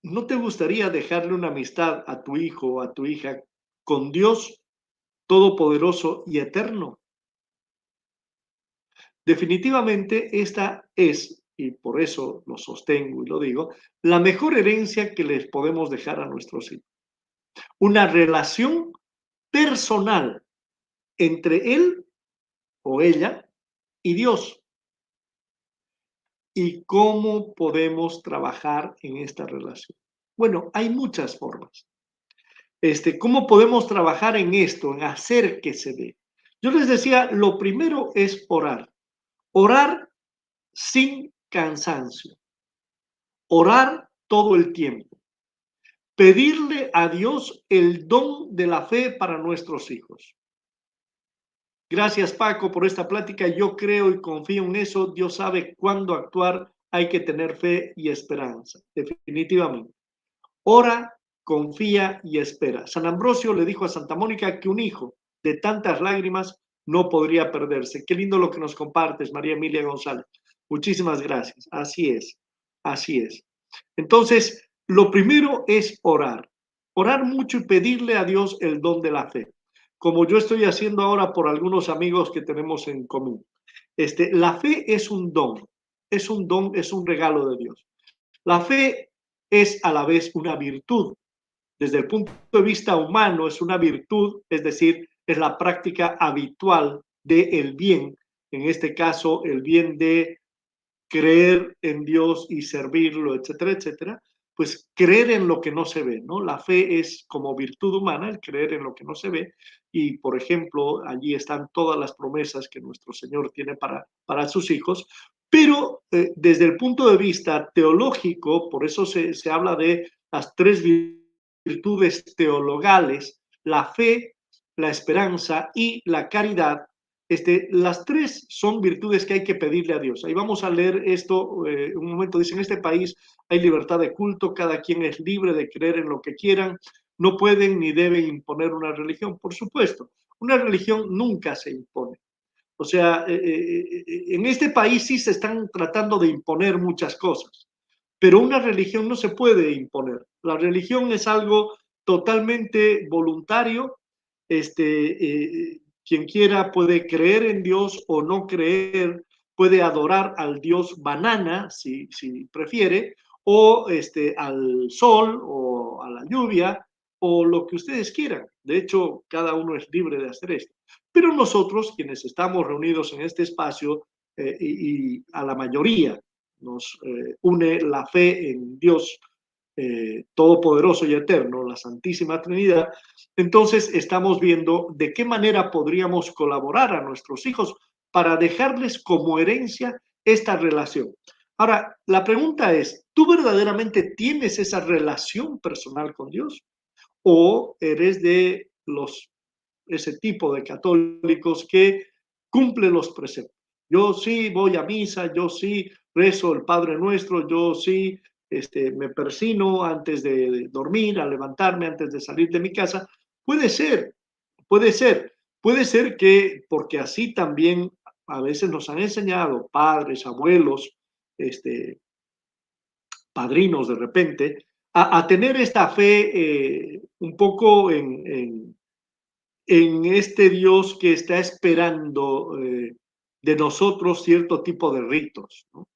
A: ¿No te gustaría dejarle una amistad a tu hijo o a tu hija con Dios todopoderoso y eterno? Definitivamente esta es, y por eso lo sostengo y lo digo, la mejor herencia que les podemos dejar a nuestros hijos. Una relación personal entre él o ella y Dios. ¿Y cómo podemos trabajar en esta relación? Bueno, hay muchas formas. ¿Cómo podemos trabajar en esto, en hacer que se dé? Yo les decía, lo primero es orar. Orar sin cansancio. Orar todo el tiempo. Pedirle a Dios el don de la fe para nuestros hijos. Gracias, Paco, por esta plática. Yo creo y confío en eso. Dios sabe cuándo actuar. Hay que tener fe y esperanza, definitivamente. Ora confía y espera. San Ambrosio le dijo a Santa Mónica que un hijo de tantas lágrimas no podría perderse. Qué lindo lo que nos compartes, María Emilia González. Muchísimas gracias. Así es, así es. Entonces, lo primero es orar. Orar mucho y pedirle a Dios el don de la fe, como yo estoy haciendo ahora por algunos amigos que tenemos en común. La fe es un don, es un regalo de Dios. La fe es a la vez una virtud. Desde el punto de vista humano es una virtud, es decir, es la práctica habitual del bien, en este caso el bien de creer en Dios y servirlo, etcétera, etcétera, pues creer en lo que no se ve, ¿no? La fe es como virtud humana, el creer en lo que no se ve, y por ejemplo, allí están todas las promesas que nuestro Señor tiene para sus hijos, pero desde el punto de vista teológico, por eso se habla de las tres virtudes teologales, la fe, la esperanza y la caridad. Las tres son virtudes que hay que pedirle a Dios. Ahí vamos a leer esto, un momento, dice, en este país hay libertad de culto, cada quien es libre de creer en lo que quieran, no pueden ni deben imponer una religión, por supuesto. Una religión nunca se impone. O sea, en este país sí se están tratando de imponer muchas cosas, pero una religión no se puede imponer. La religión es algo totalmente voluntario. Quien quiera puede creer en Dios o no creer, puede adorar al Dios banana, si prefiere, o al sol o a la lluvia, o lo que ustedes quieran. De hecho, cada uno es libre de hacer esto. Pero nosotros, quienes estamos reunidos en este espacio, y a la mayoría nos une la fe en Dios todopoderoso y eterno, la Santísima Trinidad, entonces estamos viendo de qué manera podríamos colaborar a nuestros hijos para dejarles como herencia esta relación. Ahora, la pregunta es, ¿tú verdaderamente tienes esa relación personal con Dios? ¿O eres de ese tipo de católicos que cumple los preceptos? Yo sí voy a misa, yo sí rezo el Padre Nuestro, yo sí me persino antes de dormir, a levantarme, antes de salir de mi casa. Puede ser, puede ser, puede ser que porque así también a veces nos han enseñado padres, abuelos, padrinos de repente, a tener esta fe un poco en este Dios que está esperando de nosotros cierto tipo de ritos, ¿no?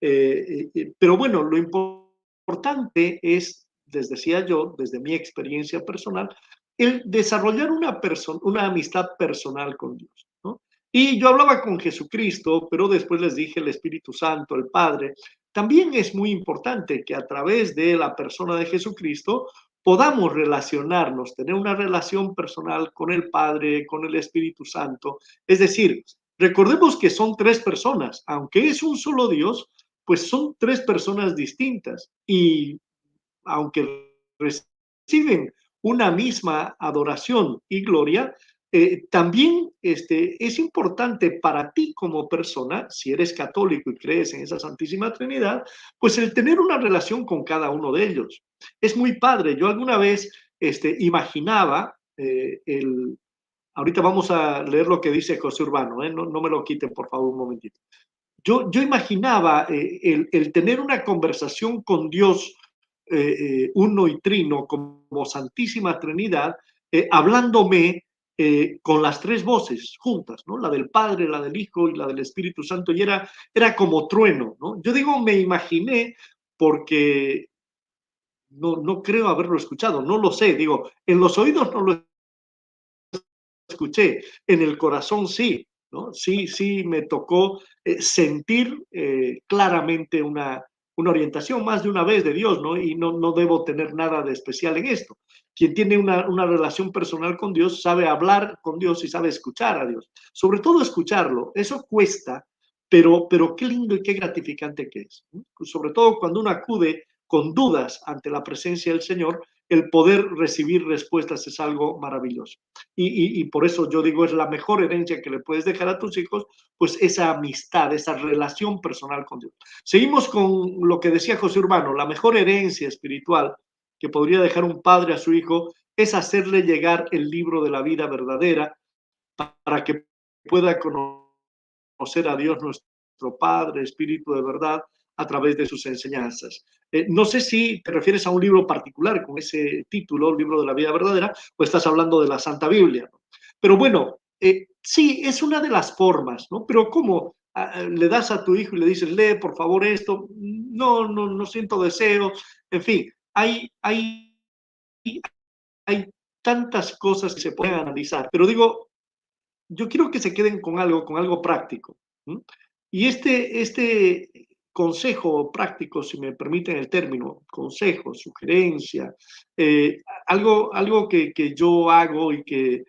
A: Pero bueno, lo importante es, les decía yo, desde mi experiencia personal, el desarrollar una amistad personal con Dios, ¿no? Y yo hablaba con Jesucristo, pero después les dije el Espíritu Santo, el Padre. También es muy importante que a través de la persona de Jesucristo podamos relacionarnos, tener una relación personal con el Padre, con el Espíritu Santo. Es decir, recordemos que son tres personas, aunque es un solo Dios, pues son tres personas distintas y aunque reciben una misma adoración y gloria, también es importante para ti como persona, si eres católico y crees en esa Santísima Trinidad, pues el tener una relación con cada uno de ellos. Es muy padre. Yo alguna vez imaginaba ahorita vamos a leer lo que dice José Urbano, no me lo quiten por favor un momentito. Yo imaginaba el tener una conversación con Dios uno y trino como Santísima Trinidad, hablándome con las tres voces juntas, ¿no? La del Padre, la del Hijo y la del Espíritu Santo, y era como trueno, ¿no? Yo digo, me imaginé porque no creo haberlo escuchado, no lo sé, digo, en los oídos no lo escuché, en el corazón sí, ¿no? Sí me tocó sentir claramente una orientación más de una vez de Dios, ¿no? Y no debo tener nada de especial en esto. Quien tiene una relación personal con Dios sabe hablar con Dios y sabe escuchar a Dios. Sobre todo escucharlo, eso cuesta, pero qué lindo y qué gratificante que es, ¿no? Sobre todo cuando uno acude con dudas ante la presencia del Señor, el poder recibir respuestas es algo maravilloso. Y por eso yo digo, es la mejor herencia que le puedes dejar a tus hijos, pues esa amistad, esa relación personal con Dios. Seguimos con lo que decía José Urbano, la mejor herencia espiritual que podría dejar un padre a su hijo es hacerle llegar el libro de la vida verdadera para que pueda conocer a Dios nuestro Padre, Espíritu de verdad, a través de sus enseñanzas. No sé si te refieres a un libro particular con ese título, Libro de la Vida Verdadera, o estás hablando de la Santa Biblia, ¿no? Pero bueno, sí, es una de las formas, ¿no? Pero ¿cómo? Le das a tu hijo y le dices, lee por favor esto, no siento deseo, en fin, hay tantas cosas que se pueden analizar, pero digo, yo quiero que se queden con algo práctico. ¿Mm? Y este consejo práctico, si me permiten el término, consejo, sugerencia, algo que yo hago y que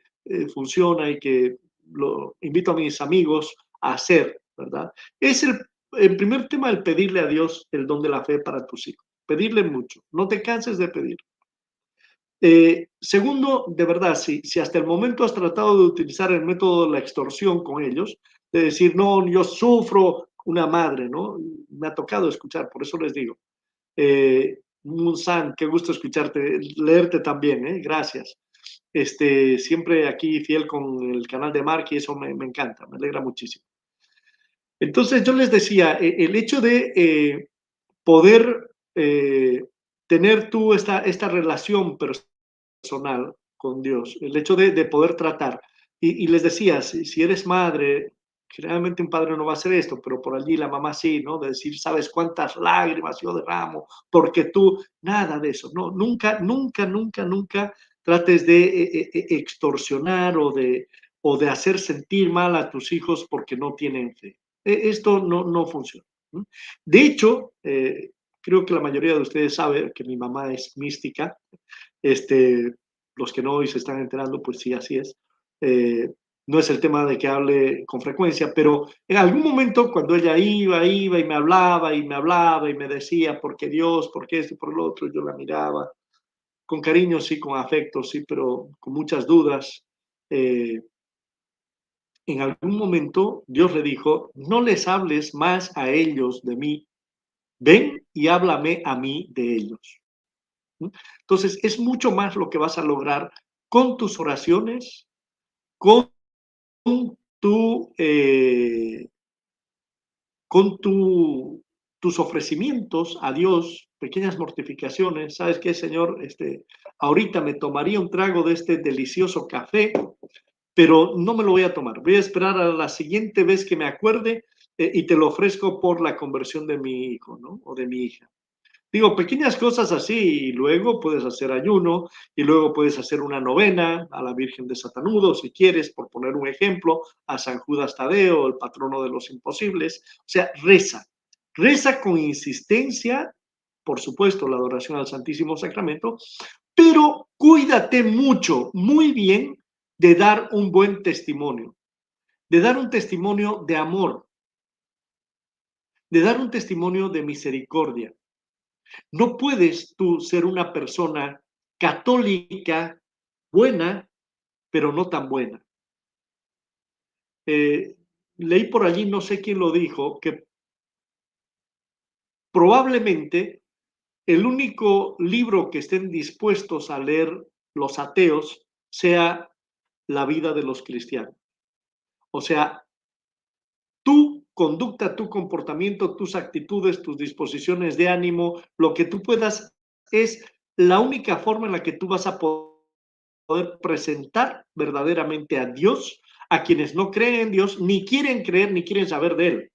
A: funciona y que lo invito a mis amigos a hacer, ¿verdad? Es el primer tema, el pedirle a Dios el don de la fe para tus hijos. Pedirle mucho, no te canses de pedir. Segundo, de verdad, si hasta el momento has tratado de utilizar el método de la extorsión con ellos, de decir, no, yo sufro una madre, ¿no? Me ha tocado escuchar, por eso les digo. Munsan, qué gusto escucharte, leerte también, ¿eh? Gracias. Siempre aquí fiel con el canal de Mark y eso me encanta, me alegra muchísimo. Entonces yo les decía, el hecho de poder tener tú esta relación personal con Dios, el hecho de poder tratar. Y les decía, si eres madre, generalmente un padre no va a hacer esto, pero por allí la mamá sí, ¿no? De decir, ¿sabes cuántas lágrimas yo derramo? Porque tú, nada de eso, no, nunca trates de extorsionar o de hacer sentir mal a tus hijos porque no tienen fe. Esto no funciona. De hecho, creo que la mayoría de ustedes sabe que mi mamá es mística. Este, los que no hoy se están enterando, pues sí, así es. Eh, no es el tema de que hable con frecuencia, pero en algún momento cuando ella iba y me hablaba y me decía, ¿por qué Dios? ¿Por qué esto y por lo otro? Yo la miraba con cariño, sí, con afecto, sí, pero con muchas dudas. Eh, en algún momento Dios le dijo, no les hables más a ellos de mí, ven y háblame a mí de ellos. Entonces, es mucho más lo que vas a lograr con tus oraciones, con tu, eh, con tus ofrecimientos a Dios, pequeñas mortificaciones. ¿Sabes qué, Señor? Ahorita me tomaría un trago de este delicioso café, pero no me lo voy a tomar. Voy a esperar a la siguiente vez que me acuerde y te lo ofrezco por la conversión de mi hijo, ¿no? O de mi hija. Digo, pequeñas cosas así, y luego puedes hacer ayuno, y luego puedes hacer una novena a la Virgen de Satanudo, si quieres, por poner un ejemplo, a San Judas Tadeo, el patrono de los imposibles. O sea, reza con insistencia, por supuesto, la adoración al Santísimo Sacramento, pero cuídate mucho, muy bien, de dar un buen testimonio, de dar un testimonio de amor, de dar un testimonio de misericordia. No puedes tú ser una persona católica buena, pero no tan buena. Leí por allí, no sé quién lo dijo, que probablemente el único libro que estén dispuestos a leer los ateos sea la vida de los cristianos. O sea, tu conducta, tu comportamiento, tus actitudes, tus disposiciones de ánimo, lo que tú puedas, es la única forma en la que tú vas a poder presentar verdaderamente a Dios a quienes no creen en Dios, ni quieren creer, ni quieren saber de Él.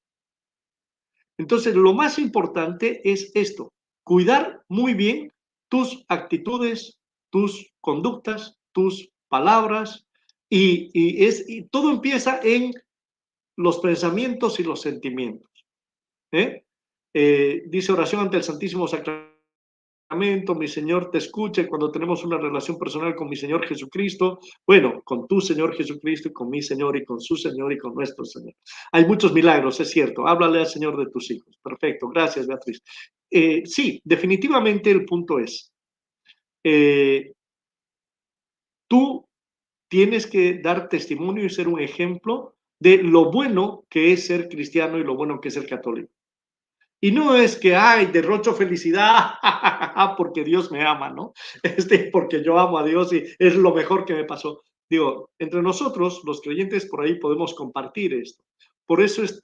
A: Entonces, lo más importante es esto, cuidar muy bien tus actitudes, tus conductas, tus palabras, y todo empieza en los pensamientos y los sentimientos. ¿Eh? Dice oración ante el Santísimo Sacramento, mi Señor te escuche cuando tenemos una relación personal con mi Señor Jesucristo, bueno, con tu Señor Jesucristo y con mi Señor y con su Señor y con nuestro Señor. Hay muchos milagros, es cierto. Háblale al Señor de tus hijos. Perfecto, gracias Beatriz. Sí, definitivamente el punto es, eh, tú tienes que dar testimonio y ser un ejemplo de lo bueno que es ser cristiano y lo bueno que es ser católico. Y no es que, ay, derrocho felicidad porque Dios me ama, ¿no? Porque yo amo a Dios y es lo mejor que me pasó. Digo, entre nosotros, los creyentes, por ahí podemos compartir esto. Por eso es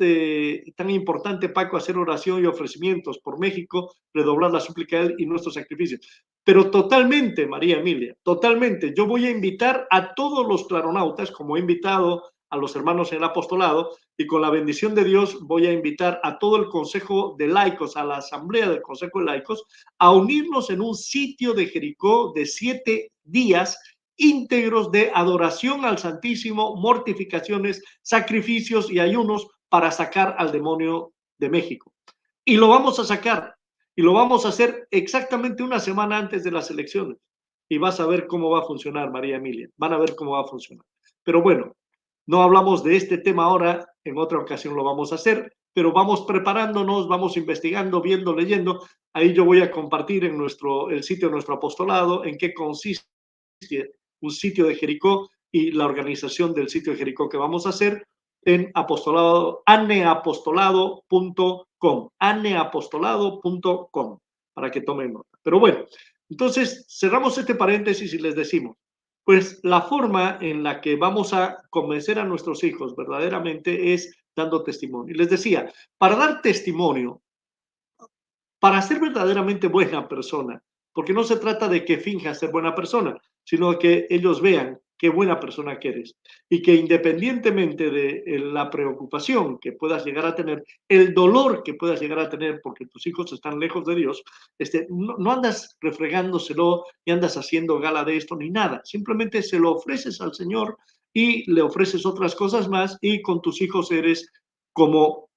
A: tan importante, Paco, hacer oración y ofrecimientos por México, redoblar la súplica a Él y nuestros sacrificios. Pero totalmente, María Emilia, totalmente. Yo voy a invitar a todos los claronautas, como he invitado a los hermanos en el apostolado, y con la bendición de Dios voy a invitar a todo el Consejo de Laicos, a la Asamblea del Consejo de Laicos, a unirnos en un sitio de Jericó de 7 días íntegros de adoración al Santísimo, mortificaciones, sacrificios y ayunos para sacar al demonio de México. Y lo vamos a sacar, y lo vamos a hacer exactamente una semana antes de las elecciones. Y vas a ver cómo va a funcionar, María Emilia. Van a ver cómo va a funcionar. Pero bueno, no hablamos de este tema ahora, en otra ocasión lo vamos a hacer, pero vamos preparándonos, vamos investigando, viendo, leyendo. Ahí yo voy a compartir en el sitio de nuestro apostolado en qué consiste un sitio de Jericó y la organización del sitio de Jericó que vamos a hacer en apostolado, aneapostolado.com, para que tomen nota. Pero bueno, entonces cerramos este paréntesis y les decimos, pues la forma en la que vamos a convencer a nuestros hijos verdaderamente es dando testimonio. Y les decía, para dar testimonio, para ser verdaderamente buena persona, porque no se trata de que finjas ser buena persona, sino de que ellos vean qué buena persona que eres y que independientemente de la preocupación que puedas llegar a tener, el dolor que puedas llegar a tener porque tus hijos están lejos de Dios, no andas refregándoselo ni andas haciendo gala de esto ni nada, simplemente se lo ofreces al Señor y le ofreces otras cosas más y con tus hijos eres como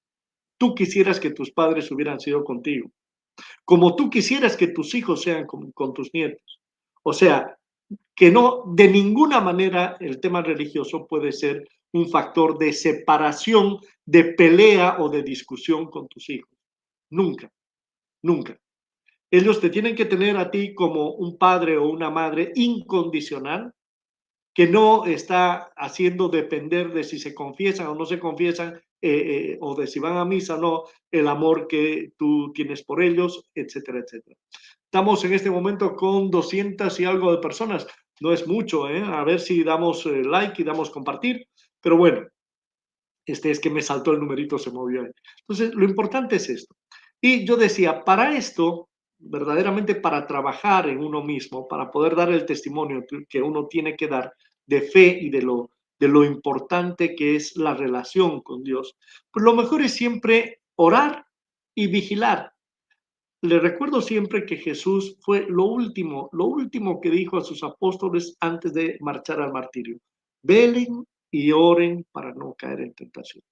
A: tú quisieras que tus padres hubieran sido contigo, como tú quisieras que tus hijos sean con tus nietos. O sea, que no, de ninguna manera el tema religioso puede ser un factor de separación, de pelea o de discusión con tus hijos. Nunca, nunca. Ellos te tienen que tener a ti como un padre o una madre incondicional, que no está haciendo depender de si se confiesan o no se confiesan, o de si van a misa o no, el amor que tú tienes por ellos, etcétera, etcétera. Estamos en este momento con 200 y algo de personas. No es mucho, ¿eh? A ver si damos like y damos compartir. Pero bueno, es que me saltó el numerito, se movió ahí. Entonces, lo importante es esto. Y yo decía, para esto, verdaderamente para trabajar en uno mismo, para poder dar el testimonio que uno tiene que dar de fe y de lo importante que es la relación con Dios, pues lo mejor es siempre orar y vigilar. Le recuerdo siempre que Jesús fue lo último que dijo a sus apóstoles antes de marchar al martirio. Velen y oren para no caer en tentación.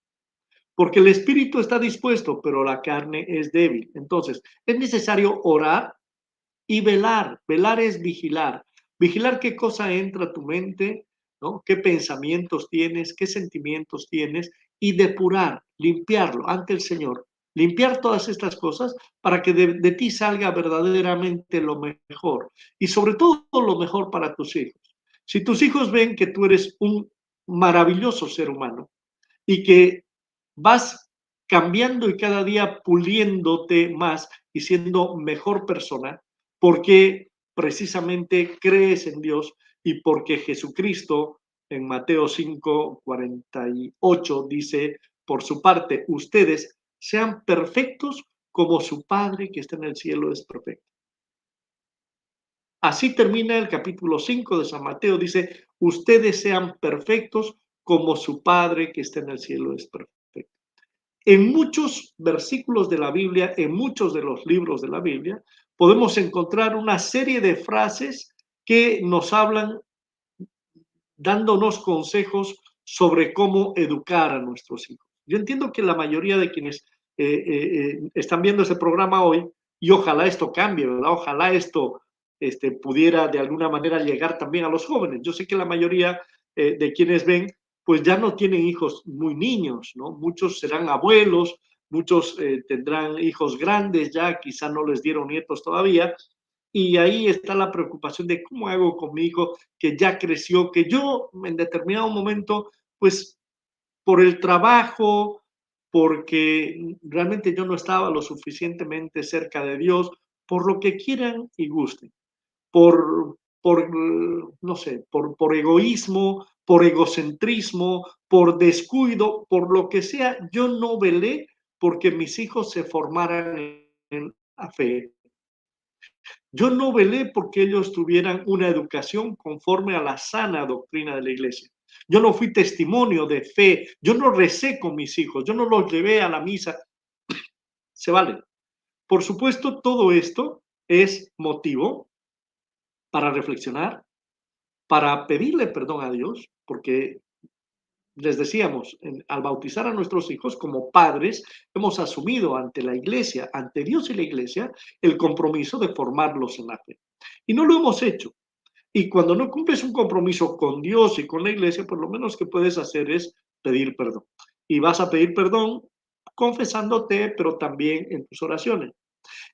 A: Porque el espíritu está dispuesto, pero la carne es débil. Entonces, es necesario orar y velar. Velar es vigilar. Vigilar qué cosa entra a tu mente, ¿no? Qué pensamientos tienes, qué sentimientos tienes y depurar, limpiarlo ante el Señor. Limpiar todas estas cosas para que de ti salga verdaderamente lo mejor y sobre todo lo mejor para tus hijos. Si tus hijos ven que tú eres un maravilloso ser humano y que vas cambiando y cada día puliéndote más y siendo mejor persona, porque precisamente crees en Dios y porque Jesucristo en Mateo 5:48 dice, por su parte, ustedes sean perfectos como su Padre que está en el cielo es perfecto. Así termina el capítulo 5 de San Mateo, dice, ustedes sean perfectos como su Padre que está en el cielo es perfecto. En muchos versículos de la Biblia, en muchos de los libros de la Biblia, podemos encontrar una serie de frases que nos hablan dándonos consejos sobre cómo educar a nuestros hijos. Yo entiendo que la mayoría de quienes están viendo ese programa hoy, y ojalá esto cambie, ¿verdad? Ojalá esto pudiera de alguna manera llegar también a los jóvenes. Yo sé que la mayoría de quienes ven, pues ya no tienen hijos muy niños, ¿no? Muchos serán abuelos, muchos tendrán hijos grandes ya, quizá no les dieron nietos todavía, y ahí está la preocupación de cómo hago con mi hijo que ya creció, que yo en determinado momento, pues por el trabajo, porque realmente yo no estaba lo suficientemente cerca de Dios, por lo que quieran y gusten, por no sé, por egoísmo, por egocentrismo, por descuido, por lo que sea, yo no velé porque mis hijos se formaran en la fe. Yo no velé porque ellos tuvieran una educación conforme a la sana doctrina de la iglesia. Yo no fui testimonio de fe, yo no recé con mis hijos, yo no los llevé a la misa. Se vale. Por supuesto, todo esto es motivo para reflexionar, para pedirle perdón a Dios, porque les decíamos, al bautizar a nuestros hijos como padres, hemos asumido ante la iglesia, ante Dios y la iglesia, el compromiso de formarlos en la fe. Y no lo hemos hecho. Y cuando no cumples un compromiso con Dios y con la iglesia, pues lo menos que puedes hacer es pedir perdón. Y vas a pedir perdón confesándote, pero también en tus oraciones.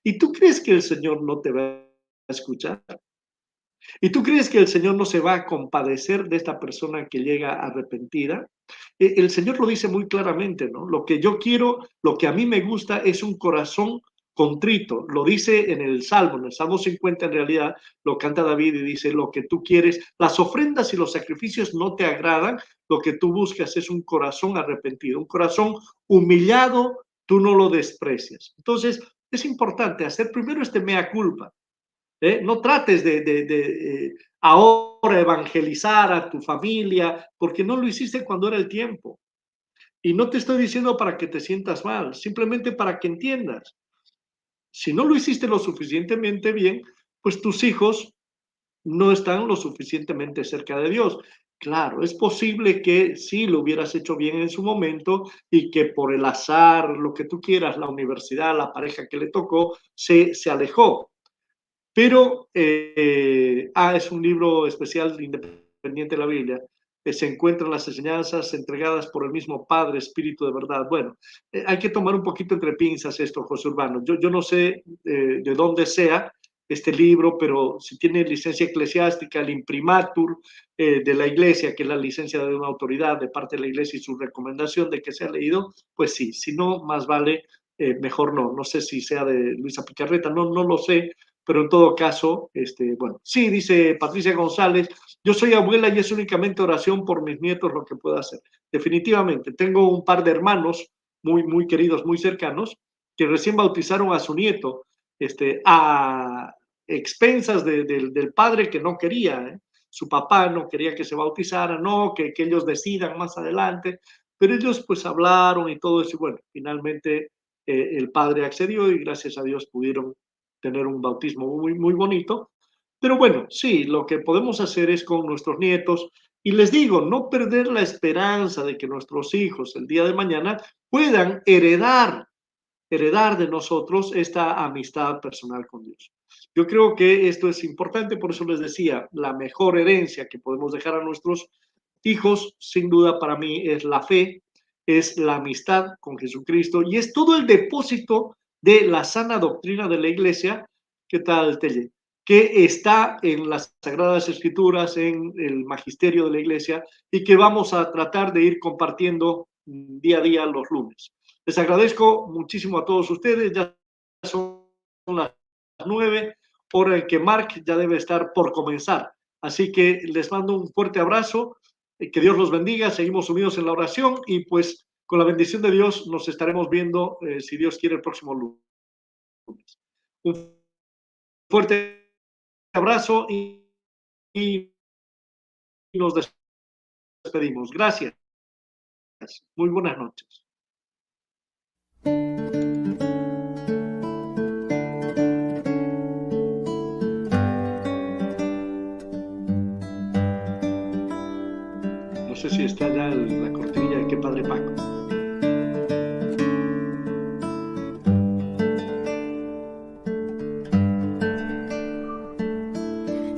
A: ¿Y tú crees que el Señor no te va a escuchar? ¿Y tú crees que el Señor no se va a compadecer de esta persona que llega arrepentida? El Señor lo dice muy claramente, ¿no? Lo que yo quiero, lo que a mí me gusta es un corazón contrito. Lo dice en el Salmo 50 en realidad lo canta David y dice, lo que tú quieres, las ofrendas y los sacrificios no te agradan, lo que tú buscas es un corazón arrepentido, un corazón humillado, tú no lo desprecias. Entonces, es importante hacer primero este mea culpa. No trates de ahora evangelizar a tu familia, porque no lo hiciste cuando era el tiempo. Y no te estoy diciendo para que te sientas mal, simplemente para que entiendas. Si no lo hiciste lo suficientemente bien, pues tus hijos no están lo suficientemente cerca de Dios. Claro, es posible que sí lo hubieras hecho bien en su momento y que por el azar, lo que tú quieras, la universidad, la pareja que le tocó, se alejó. Pero es un libro especial independiente de la Biblia. Se encuentran las enseñanzas entregadas por el mismo Padre, Espíritu de verdad. Bueno, hay que tomar un poquito entre pinzas esto, José Urbano. Yo no sé de dónde sea este libro, pero si tiene licencia eclesiástica, el imprimatur de la iglesia, que es la licencia de una autoridad de parte de la iglesia y su recomendación de que sea leído, pues sí, si no, más vale, mejor no. No sé si sea de Luisa Picarreta, no lo sé, pero en todo caso, bueno, sí, dice Patricia González, yo soy abuela y es únicamente oración por mis nietos lo que puedo hacer. Definitivamente, tengo un par de hermanos muy queridos, muy cercanos, que recién bautizaron a su nieto, a expensas del padre que no quería, ¿eh? Su papá no quería que se bautizara, no, que ellos decidan más adelante, pero ellos pues hablaron y todo eso, y bueno, finalmente el padre accedió y gracias a Dios pudieron tener un bautismo muy bonito. Pero bueno, sí, lo que podemos hacer es con nuestros nietos, y les digo, no perder la esperanza de que nuestros hijos el día de mañana puedan heredar de nosotros esta amistad personal con Dios. Yo creo que esto es importante, por eso les decía, la mejor herencia que podemos dejar a nuestros hijos, sin duda para mí, es la fe, es la amistad con Jesucristo y es todo el depósito de la sana doctrina de la iglesia. ¿Qué tal, Telle? Que está en las Sagradas Escrituras, en el magisterio de la iglesia y que vamos a tratar de ir compartiendo día a día los lunes. Les agradezco muchísimo a todos ustedes. Ya son las 9, hora en que Mark ya debe estar por comenzar. Así que les mando un fuerte abrazo. Que Dios los bendiga. Seguimos unidos en la oración y pues con la bendición de Dios nos estaremos viendo, si Dios quiere, el próximo lunes. Un fuerte abrazo y nos despedimos. Gracias. Muy buenas noches. No sé si está ya la cortinilla de Qué Padre Paco.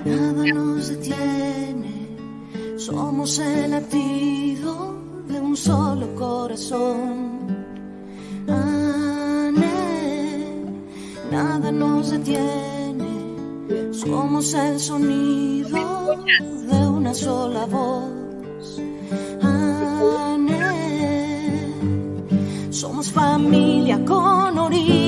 B: Nada nos detiene, somos el latido de un solo corazón. Nada nos detiene, somos el sonido de una sola voz. Somos familia con orilla.